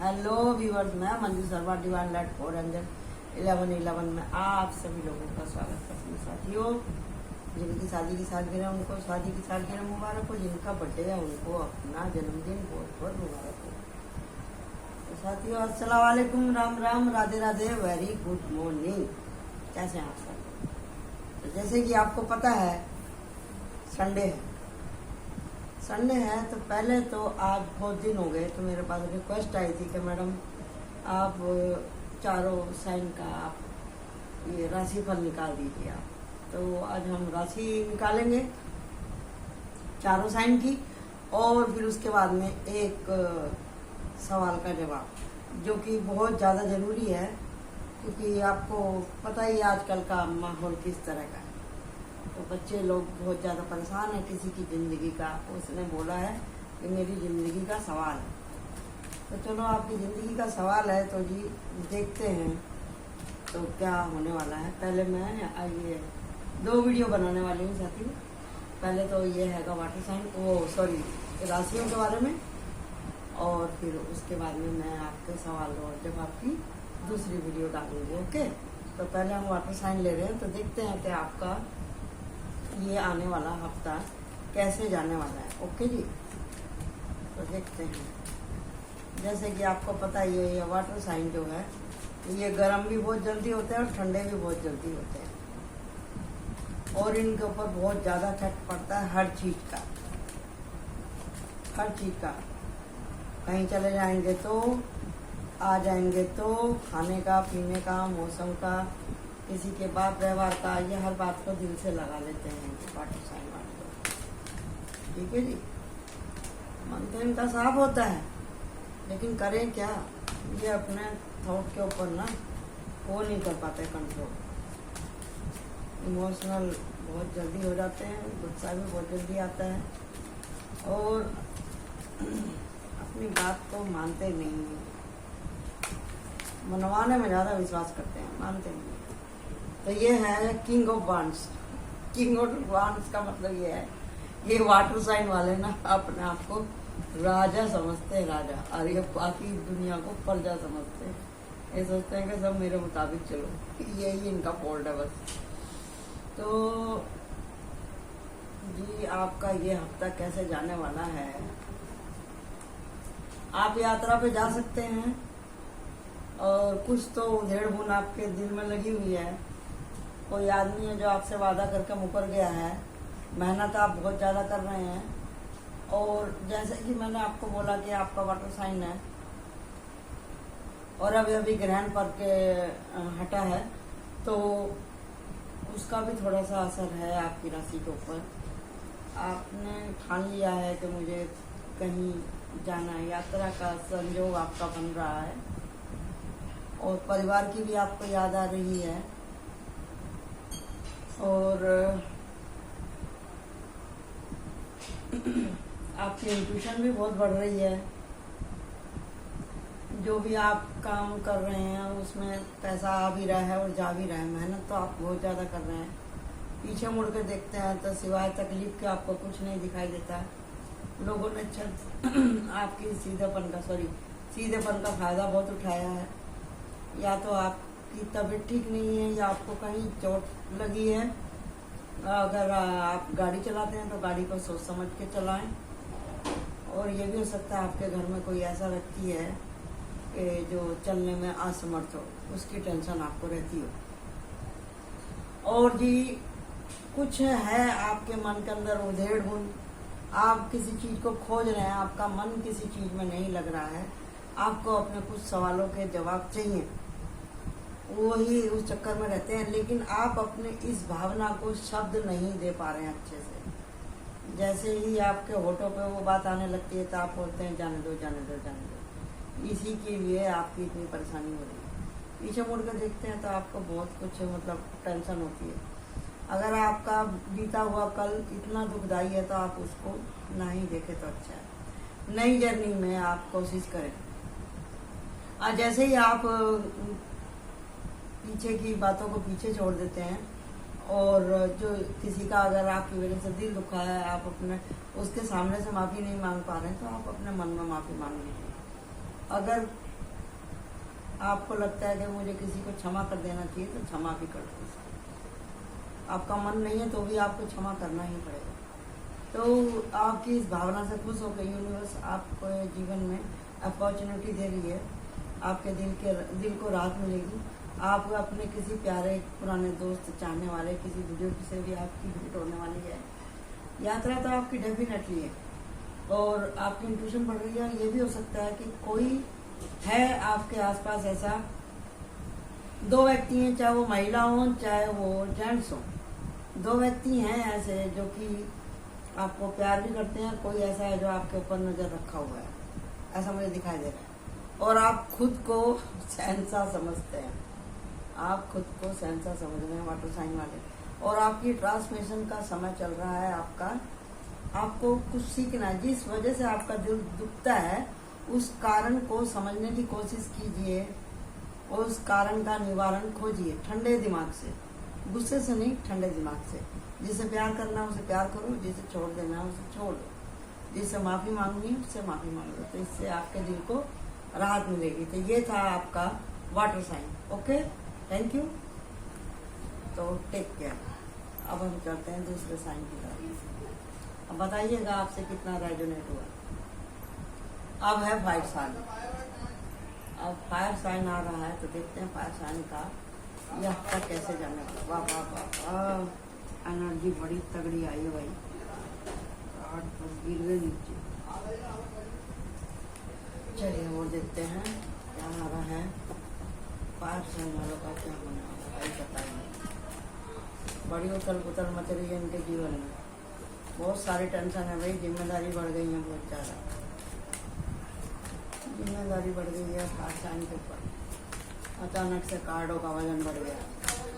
Hello viewers, मैं Manju Sharma divine light 411 में आप सभी लोगों का स्वागत करती हूँ। साथियों, जिनकी शादी की सालगिरह उनको शादी की सालगिरह मुबारक हो, जिनका बर्थडे है उनको अपना जन्मदिन बहुत बहुत मुबारक हो। तो साथियों, अस्सलाम वालेकुम, Ram Ram, Radhe Radhe, very good morning. कैसे हैं आप सब? तो जैसे कि आपको पता है संडे है तो पहले तो आज बहुत दिन हो गए तो मेरे पास रिक्वेस्ट आई थी कि मैडम आप चारों साइन का आप ये राशिफल निकाल दीजिए आप। तो आज हम राशि निकालेंगे चारों साइन की, और फिर उसके बाद में एक सवाल का जवाब जो कि बहुत ज़्यादा ज़रूरी है, क्योंकि आपको पता ही आजकल का माहौल किस तरह का है। तो बच्चे लोग बहुत ज़्यादा परेशान है किसी की ज़िंदगी का। उसने बोला है कि मेरी ज़िंदगी का सवाल है। तो चलो, आपकी ज़िंदगी का सवाल है तो जी देखते हैं तो क्या होने वाला है। पहले मैं ये 2 वीडियो बनाने वाली हूँ साथी। पहले तो ये हैगा वाटर साइन राशियों के बारे में, और फिर उसके बाद में मैं आपके सवाल और जवाब की दूसरी वीडियो डालूंगी। ओके, तो पहले हम वाटर साइन ले रहे हैं। तो देखते हैं कि आपका ये आने वाला हफ्ता कैसे जाने वाला है। ओके जी, तो देखते हैं। जैसे कि आपको पता ही है, ये वाटर साइन जो है ये गर्म भी बहुत जल्दी होते हैं और ठंडे भी बहुत जल्दी होते हैं, और इनके ऊपर बहुत ज़्यादा इफेक्ट पड़ता है हर चीज़ का। कहीं चले जाएंगे तो, आ जाएंगे तो, खाने का, पीने का, मौसम का, किसी के बात व्यवहार का, ये हर बात को दिल से लगा लेते हैं वाटर साइन वाले लोग। ठीक है जी, मन तो इनका साफ होता है, लेकिन करें क्या, ये अपने थॉट के ऊपर ना वो नहीं कर पाते कंट्रोल। इमोशनल बहुत जल्दी हो जाते हैं, गुस्सा भी बहुत जल्दी आता है, और अपनी बात को मानते नहीं हैं, मनवाने में ज़्यादा विश्वास करते हैं, मानते नहीं। तो ये है king of wands. King of wands का मतलब ये है, ये वाटर साइन वाले ना अपने आप को राजा समझते हैं, राजा, और ये बाकी दुनिया को प्रजा समझते हैं। ये सोचते हैं कि सब मेरे मुताबिक चलो, यही इनका फॉल्ट है बस। तो जी, आपका ये हफ्ता कैसे जाने वाला है। आप यात्रा पे जा सकते हैं, और कुछ तो उधेड़-बुन आपके दिल में लगी हुई है। कोई आदमी है जो आपसे वादा करके मुकर गया है, मेहनत आप बहुत ज़्यादा कर रहे हैं, और जैसे कि मैंने आपको बोला कि आपका वाटर साइन है और अभी अभी ग्रहण पर के हटा है, तो उसका भी थोड़ा सा असर है आपकी राशि के ऊपर। आपने ठान लिया है कि मुझे कहीं जाना है, यात्रा का संयोग आपका बन रहा है, और परिवार की भी आपको याद आ रही है, और आपकी इंट्यूशन भी बहुत बढ़ रही है। जो भी आप काम कर रहे हैं उसमें पैसा आ भी रहा है और जा भी रहा है। मेहनत तो आप बहुत ज़्यादा कर रहे हैं। पीछे मुड़ के देखते हैं तो सिवाय तकलीफ के आपको कुछ नहीं दिखाई देता। लोगों ने आपकी सीधेपन का फायदा बहुत उठाया है। या तो आपकी तबीयत ठीक नहीं है, या आपको कहीं चोट लगी है। अगर आप गाड़ी चलाते हैं तो गाड़ी को सोच समझ के चलाएं, और ये भी हो सकता है आपके घर में कोई ऐसा व्यक्ति है कि जो चलने में असमर्थ हो, उसकी टेंशन आपको रहती हो। और जी, कुछ है आपके मन के अंदर उधेड़-बुन, आप किसी चीज़ को खोज रहे हैं, आपका मन किसी चीज़ में नहीं लग रहा है, आपको अपने कुछ सवालों के जवाब चाहिए, वही उस चक्कर में रहते हैं, लेकिन आप अपने इस भावना को शब्द नहीं दे पा रहे हैं अच्छे से। जैसे ही आपके होठों पे वो बात आने लगती है तो आप बोलते हैं जाने दो। इसी के लिए आपकी इतनी परेशानी हो रही है। पीछे मुड़ कर देखते हैं तो आपको बहुत कुछ मतलब टेंशन होती है। अगर आपका बीता हुआ कल इतना दुखदाई है तो आप उसको ना ही देखें तो अच्छा है। नई जर्नी में आप कोशिश करें। जैसे ही आप पीछे की बातों को पीछे छोड़ देते हैं, और जो किसी का अगर आपकी वजह से दिल दुखा है, आप अपने उसके सामने से माफ़ी नहीं मांग पा रहे हैं, तो आप अपने मन में माफ़ी मांग लीजिए। अगर आपको लगता है कि मुझे किसी को क्षमा कर देना चाहिए तो क्षमा भी कर दो। आपका मन नहीं है तो भी आपको क्षमा करना ही पड़ेगा। तो आपकी इस भावना से खुश होकर यूनिवर्स आपको जीवन में अपॉर्चुनिटी दे रही है। आपके दिल को राहत मिलेगी। आप अपने किसी प्यारे पुराने दोस्त, चाहने वाले किसी बुजुर्ग से भी आपकी भेंट होने वाली है। यात्रा तो आपकी डेफिनेटली है और आपकी इंट्यूशन बढ़ रही है। ये भी हो सकता है कि कोई है आपके आसपास ऐसा, दो व्यक्ति हैं, चाहे वो महिला हो चाहे वो जेंट्स हो, दो व्यक्ति हैं ऐसे जो कि आपको प्यार भी करते हैं। कोई ऐसा है जो आपके ऊपर नजर रखा हुआ है, ऐसा मुझे दिखाई दे रहा है। और आप खुद को शहंशाह समझते हैं, आप खुद को शहंशाह समझ रहे हैं वाटर साइन वाले। और आपकी ट्रांसफॉर्मेशन का समय चल रहा है आपका। आपको कुछ सीखना है। जिस वजह से आपका दिल दुखता है उस कारण को समझने की कोशिश कीजिए और उस कारण का निवारण खोजिए ठंडे दिमाग से, गुस्से से नहीं, ठंडे दिमाग से। जिसे प्यार करना है उसे प्यार करो, जिसे छोड़ देना है उसे छोड़ दो, जिससे माफी मांगनी है उससे माफी मांग लो। तो इससे आपके दिल को राहत मिलेगी। तो ये था आपका water sign. Okay, thank you. तो टेक केयर। अब हम चलते हैं दूसरे साइन की तरफ। अब बताइएगा आपसे कितना रेजोनेट हुआ। अब है फायर साइन। अब फायर साइन आ रहा है तो देखते हैं फायर साइन का यह हफ्ता कैसे जाने वाला। वाह वाह वाह वाह, एनर्जी बड़ी तगड़ी आई है भाई। कार्ड तो गिर गए नीचे। चलिए वो देखते हैं क्या आ रहा है। फायर साइन वालों का क्या होने वाला भाई, बताइए। बड़ी उथल पुथल मच रही है इनके जीवन में। बहुत सारी टेंशन है भाई, जिम्मेदारी बढ़ गई है, बहुत ज़्यादा जिम्मेदारी बढ़ गई है फायर साइन के ऊपर। अचानक से कार्डों का वजन बढ़ गया,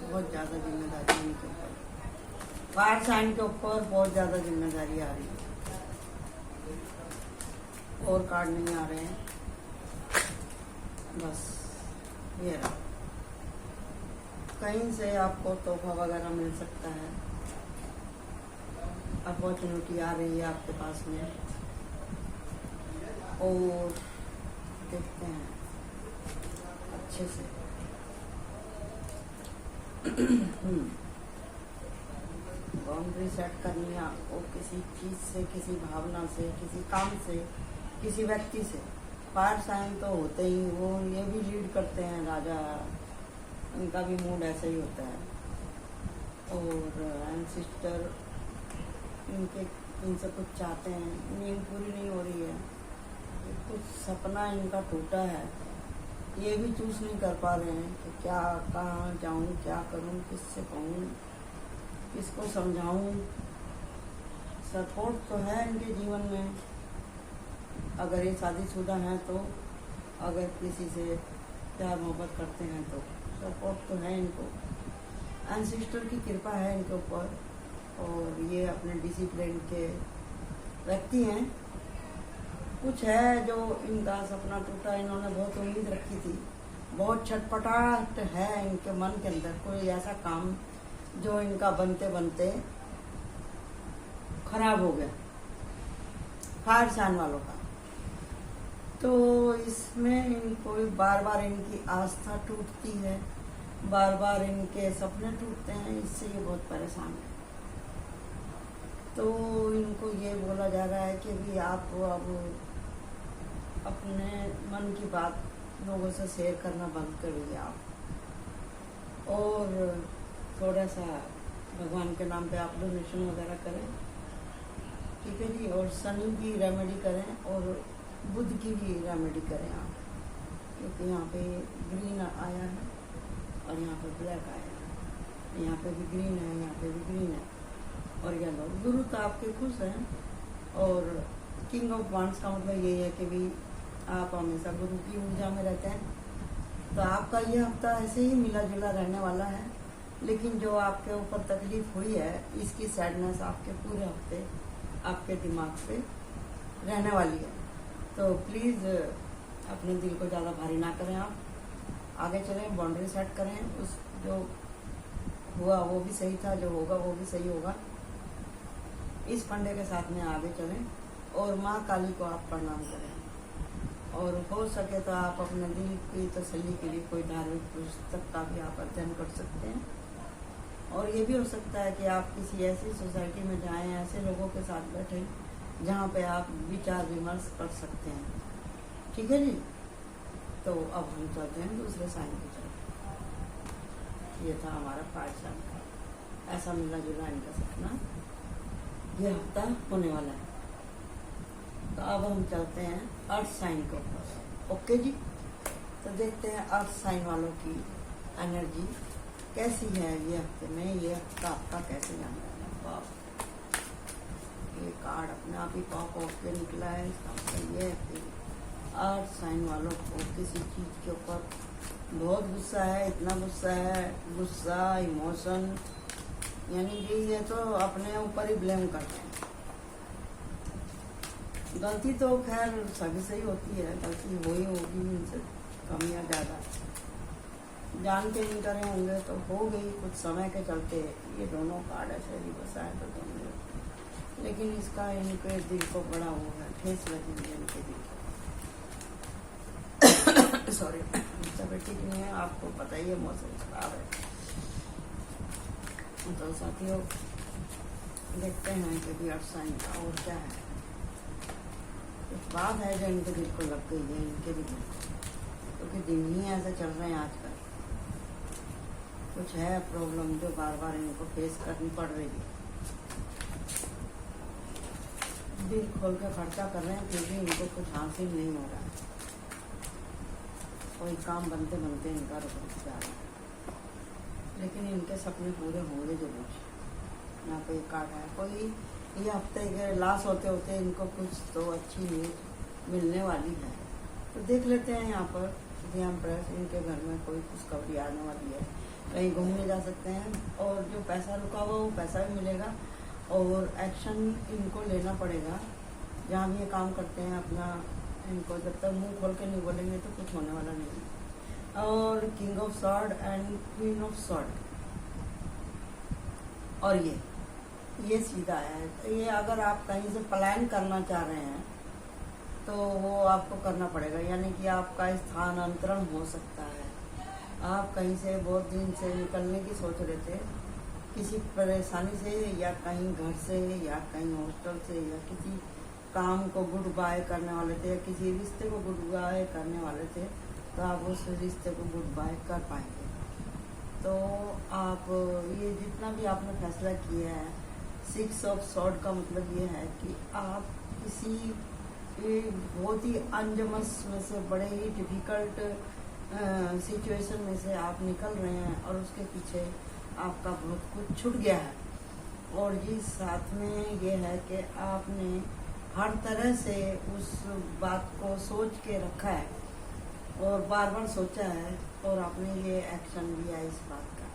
बहुत ज़्यादा जिम्मेदारी है इनके ऊपर। फायर साइन के ऊपर बहुत ज़्यादा जिम्मेदारी आ रही है। और कार्ड नहीं आ रहे हैं, बस ये रहा। कहीं से आपको तोहफा वगैरह मिल सकता है, अपॉर्चुनिटी आ रही है आपके पास में। और देखते हैं अच्छे से। बाउंड्री सेट करनी है आपको किसी चीज़ से, किसी भावना से, किसी काम से, किसी व्यक्ति से। फायर साइन तो होते ही, वो ये भी लीड करते हैं राजा, उनका भी मूड ऐसा ही होता है। और एंसिस्टर इनसे कुछ चाहते हैं, नींद पूरी नहीं हो रही है, कुछ सपना इनका टूटा है, ये भी चूज नहीं कर पा रहे हैं कि क्या, कहाँ जाऊँ, क्या करूँ, किससे कहूँ, किसको समझाऊँ। सपोर्ट तो है इनके जीवन में, अगर ये शादीशुदा हैं तो, अगर किसी से प्यार मोहब्बत करते हैं तो सपोर्ट तो है इनको। एंसिस्टर की कृपा है इनके ऊपर और ये अपने डिसिप्लिन के व्यक्ति हैं। कुछ है जो इनका सपना टूटा, इन्होंने बहुत उम्मीद रखी थी, बहुत छटपटाहट है इनके मन के अंदर। कोई ऐसा काम जो इनका बनते बनते खराब हो गया, फायर साइन वालों का। तो इसमें इनको बार बार इनकी आस्था टूटती है, बार बार इनके सपने टूटते हैं, इससे ये बहुत परेशान है। तो इनको ये बोला जा रहा है कि भी आप अब अपने मन की बात लोगों से शेयर करना बंद करिए आप, और थोड़ा सा भगवान के नाम पे आप डोनेशन वगैरह करें, ठीक है जी। और शनि की रेमेडी करें और बुध की भी रेमेडी करें आप, क्योंकि यहाँ पे ग्रीन आया है और यहाँ पे ब्लैक आया है, यहाँ पे भी ग्रीन है, यहाँ पे भी ग्रीन है और येलो। गुरु तो आपके खुश हैं और किंग ऑफ वांड्स का मतलब ये है कि भी आप हमेशा गुरु की ऊर्जा में रहते हैं। तो आपका ये हफ्ता ऐसे ही मिला जुला रहने वाला है, लेकिन जो आपके ऊपर तकलीफ हुई है इसकी सैडनेस आपके पूरे हफ्ते आपके दिमाग पे रहने वाली है। तो प्लीज़ अपने दिल को ज़्यादा भारी ना करें, आप आगे चलें, बाउंड्री सेट करें। उस जो हुआ वो भी सही था, जो होगा वो भी सही होगा। इस फंडे के साथ में आगे चलें और माँ काली को आप प्रणाम करें। और हो सके तो आप अपने दिल की तसल्ली के लिए कोई धार्मिक पुस्तक का भी आप अध्ययन कर सकते हैं। और ये भी हो सकता है कि आप किसी ऐसी सोसाइटी में जाएं, ऐसे लोगों के साथ बैठें जहाँ पे आप विचार विमर्श कर सकते हैं। ठीक है जी। तो अब हम चलते हैं दूसरे साइन की तरफ। ये था हमारा फायर साइन का, ऐसा मिला जुला इनका सपना ये हफ्ता होने वाला है। तो अब हम चलते हैं अर्थ साइन के ऊपर। ओके जी। तो देखते हैं अर्थ साइन वालों की एनर्जी कैसी है ये हफ्ते में, ये हफ्ता आपका कैसे जाना है। ये कार्ड अपने आप ही पॉप होके निकला है। इसका मतलब ये है कि अर्थ साइन वालों को किसी चीज़ के ऊपर बहुत गुस्सा है, इतना गुस्सा है, गुस्सा इमोशन, यानी कि ये तो अपने ऊपर ही ब्लेम करते हैं। गलती तो खैर सभी से ही होती है, गलती हो ही होगी, इनसे कमियाँ ज़्यादा जान के नहीं करे होंगे तो हो गई कुछ समय के चलते। ये दोनों कार्ड ऐसे ही बसाए तो दोनों, लेकिन इसका इनके दिल को बड़ा वो है, ठेस लगी है इनके दिल को। सॉरी, तबीयत ठीक नहीं है, आपको पता ही है मौसम खराब है। तो साथियों देखते हैं कि भी अर्थ साइन का और क्या है। कुछ बात है जो इनके दिल को लग गई है, इनके भी दिल को, क्योंकि दिन ही ऐसे चल रहे हैं आजकल। कुछ है प्रॉब्लम जो बार बार इनको फेस करनी पड़ रही है। दिल खोल के खर्चा कर रहे हैं फिर भी इनको कुछ हासिल नहीं हो रहा है। कोई काम बनते बनते इनका रुक जा रहा है, लेकिन इनके सपने पूरे होंगे जरूर। यहाँ पे एक कार्ड है, कोई ये हफ्ते के लास्ट होते होते इनको कुछ तो अच्छी न्यूज मिलने वाली है। तो देख लेते हैं यहाँ पर ध्यान प्रेस, इनके घर में कोई खुशखबरी आने वाली है, कहीं घूमने जा सकते हैं। और जो पैसा रुका हुआ वो पैसा भी मिलेगा, और एक्शन इनको लेना पड़ेगा जहाँ भी ये काम करते हैं अपना। इनको जब तक मुंह खोल के नहीं बोलेंगे तो कुछ होने वाला नहीं है। और king of sword and queen of sword, और ये सीधा है। तो ये अगर आप कहीं से प्लान करना चाह रहे हैं तो वो आपको करना पड़ेगा, यानी कि आपका स्थानांतरण हो सकता है। आप कहीं से बहुत दिन से निकलने की सोच रहे थे, किसी परेशानी से, या कहीं घर से, या कहीं हॉस्टल से, या किसी काम को गुड बाय करने वाले थे, या किसी रिश्ते को गुड बाय करने वाले थे, तो आप उस रिश्ते को गुड बाय कर पाएंगे। तो आप ये जितना भी आपने फैसला किया है, 6 ऑफ सॉर्ड का मतलब ये है कि आप किसी बहुत ही अनजमस में से, बड़े ही डिफिकल्ट सिचुएशन में से आप निकल रहे हैं, और उसके पीछे आपका बहुत कुछ छूट गया है। और ये साथ में ये है कि आपने हर तरह से उस बात को सोच के रखा है, और बार बार सोचा है, और आपने ये एक्शन लिया इस बात का।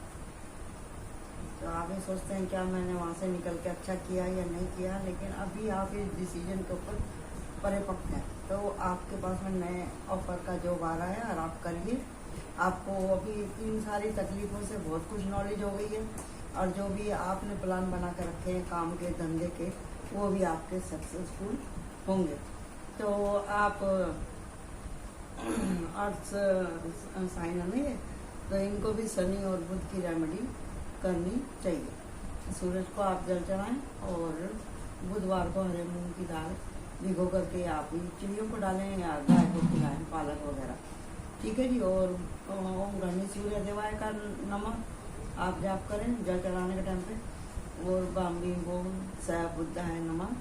तो आप ये सोचते हैं क्या मैंने वहाँ से निकल के अच्छा किया या नहीं किया, लेकिन अभी आप इस डिसीजन के ऊपर परिपक्व हैं। तो आपके पास में नए ऑफर का जॉब आ रहा है, और आप करिए। आपको अभी इन सारी तकलीफ़ों से बहुत कुछ नॉलेज हो गई है, और जो भी आपने प्लान बना कर रखे हैं काम के, धंधे के, वो भी आपके सक्सेसफुल होंगे। तो आप अर्थ साइन है ये, तो इनको भी शनि और बुध की रेमेडी करनी चाहिए। सूरज को आप जल चढ़ाएं, और बुधवार को हरे मूंग की दाल भिगो करके आप चिड़ियों को डालें, या गाय को खिलाएं, पालक वगैरह। ठीक है जी। और ओम गणेश सूर्य देवाय का नमः आप जाप करें जल चढ़ाने के टाइम पे। और बाम्बी ओम स बुद्धाय नमः,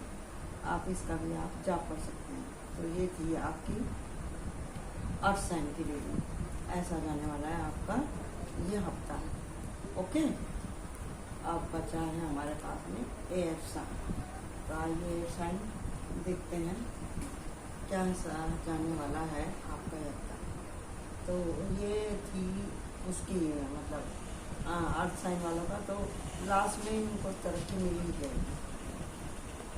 आप इसका भी आप जाप कर सकते हैं। तो ये थी आपकी अर्थ साइन की रीडिंग। ऐसा जाने वाला है आपका ये हफ्ता। ओके, अब बचा है हमारे पास में एयर साइन। तो आइए एयर साइन देखते हैं क्या जाने वाला है आपका हफ्ता। तो ये थी उसकी मतलब अर्थ साइन वालों का। तो लास्ट में इनको तरक्की मिली है,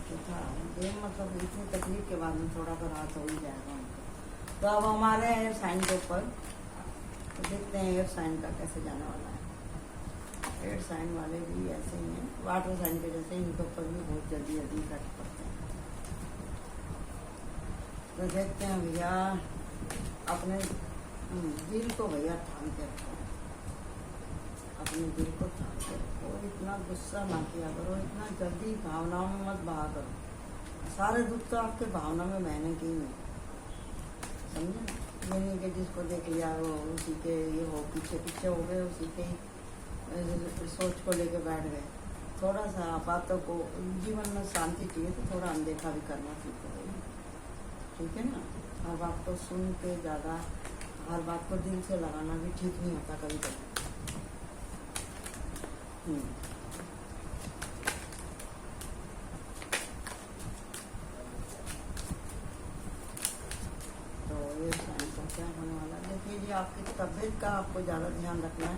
तो था ये मतलब इतनी तकलीफ के बाद में थोड़ा सा राहत हो ही जाएगा उनको। तो अब हमारे एयर साइन के ऊपर तो देखते हैं एयर साइन का कैसे जाने वाला है। एयर साइन वाले भी ऐसे ही हैं, वाटर साइन के जैसे, इनके ऊपर भी बहुत जल्दी जल्दी इफेक्ट पड़ते हैं। तो देखते हैं भैया, अपने दिल को भैया थाम के रखो, अपने दिल को थाम के रखो, इतना गुस्सा ना किया करो, इतना जल्दी भावनाओं में मत बहा करो। सारे दुख तो आपके भावना में बहने की नहीं, समझे? ये नहीं कि जिसको देख लिया वो उसी के ये हो पीछे पीछे हो गए, उसी के सोच को लेके बैठ गए। थोड़ा सा बातों को, जीवन में शांति चाहिए तो थोड़ा अनदेखा भी करना सीखो, ठीक है ना? हर बात को सुन के ज़्यादा, हर बात को दिल से लगाना भी ठीक नहीं होता कभी कभी। तो ये साइंस का क्या होने वाला है? देखिए जी, आपकी तबीयत का आपको ज़्यादा ध्यान रखना है।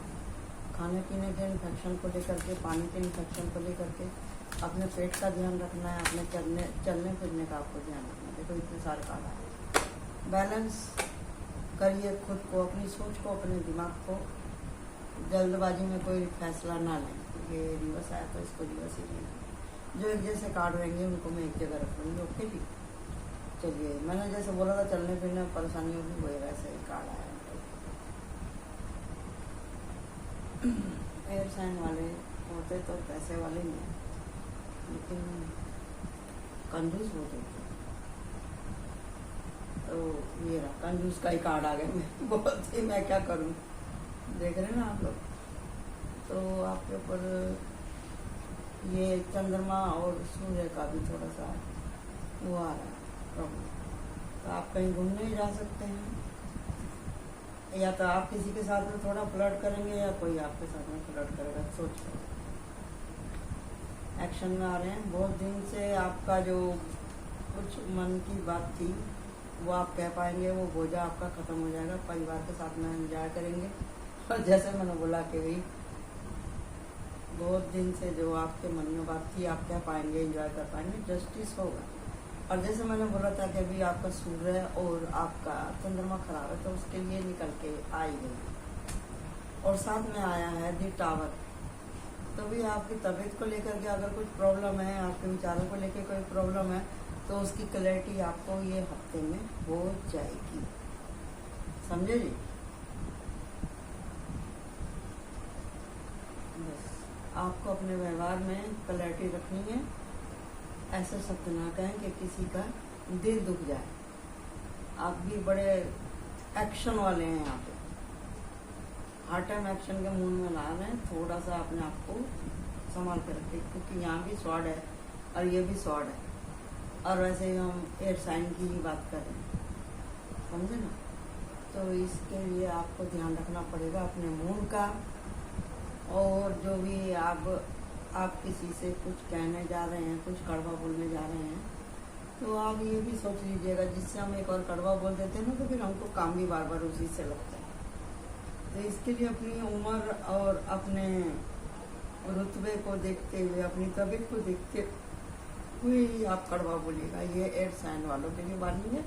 खाने पीने के इन्फेक्शन को लेकर के, पानी के इन्फेक्शन को लेकर के, अपने पेट का ध्यान रखना है, अपने चलने फिरने का आपको ध्यान रखना है। देखो इतने सारे कार्ड आए। बैलेंस करिए खुद को, अपनी सोच को, अपने दिमाग को। जल्दबाजी में कोई फैसला ना लें। ये रिवर्स आया तो इसको रिवर्स ही लेना। जो एक जैसे कार्ड रहेंगे उनको मैं एक जगह रखूँगी। ओके जी, चलिए, मैंने जैसे बोला था चलने फिरने में परेशानी होगी, वही वैसे ही कार्ड आया। एयर साइन वाले होते तो पैसे वाले नहीं हैं, लेकिन कंजूस होते थे। तो ये रहा, कंजूस का ही कार्ड आ गया। मैं बहुत ही, मैं क्या करूं? देख रहे हैं ना आप लोग? तो आपके ऊपर ये चंद्रमा और सूर्य का भी थोड़ा सा वो आ रहा है प्रॉब्लम। तो आप कहीं घूमने ही जा सकते हैं, या तो आप किसी के साथ में थोड़ा फ्लर्ट करेंगे या कोई आपके साथ में फ्लर्ट करेगा। सोच कर एक्शन में आ रहे हैं। बहुत दिन से आपका जो कुछ मन की बात थी वो आप कह पाएंगे, वो बोझा आपका ख़त्म हो जाएगा। परिवार के साथ में एंजॉय करेंगे। और जैसे मैंने बोला कि भाई बहुत दिन से जो आपके मन में बात थी आप कह पाएंगे, एंजॉय कर पाएंगे, जस्टिस होगा। और जैसे मैंने बोला था कि अभी आपका सूर्य और आपका चंद्रमा खराब है, तो उसके लिए निकल के आई गई। और साथ में आया है दी टावर। तो भी आपकी तबीयत को लेकर के अगर कुछ प्रॉब्लम है, आपके विचारों को लेकर कोई प्रॉब्लम है, तो उसकी क्लैरिटी आपको ये हफ्ते में हो जाएगी। समझे जी? बस आपको अपने व्यवहार में क्लैरिटी रखनी है। ऐसे शब्द ना कहें कि किसी का दिल दुख जाए। आप भी बड़े एक्शन वाले हैं यहाँ पे, हर टाइम एक्शन के मूड में ला रहे हैं। थोड़ा सा अपने आप को संभाल कर रखें, क्योंकि यहाँ भी स्वॉर्ड है और ये भी स्वॉर्ड है। और वैसे ही हम एयर साइन की ही बात कर रहे हैं, समझे ना? तो इसके लिए आपको ध्यान रखना पड़ेगा अपने मूड का। और जो भी आप किसी से कुछ कहने जा रहे हैं, कुछ कड़वा बोलने जा रहे हैं, तो आप ये भी सोच लीजिएगा, जिससे हम एक और कड़वा बोल देते हैं ना, तो फिर हमको काम भी बार बार उसी से लगता है। तो इसके लिए अपनी उम्र और अपने रुतबे को देखते हुए, अपनी तबीयत को देखते हुए आप कड़वा बोलिएगा। ये एयर साइन वालों के लिए वार्निंग है।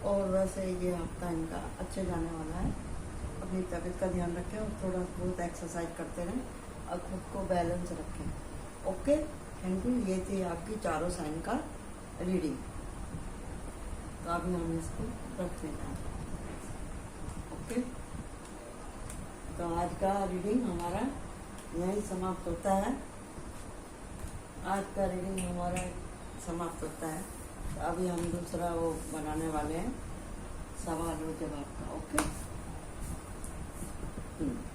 और वैसे ये हफ्ता इनका अच्छे जाने वाला है। अपनी तबीयत का ध्यान रखें और थोड़ा बहुत एक्सरसाइज करते रहें और खुद को बैलेंस रखें। Okay, thank you. ये थी आपकी चारों साइन का रीडिंग। तो अभी हम इसको रख देते हैं। ओके, तो आज का रीडिंग हमारा यहीं समाप्त होता है। आज का रीडिंग हमारा समाप्त होता है। तो अभी हम दूसरा वो बनाने वाले हैं, सवाल और जवाब का। ओके।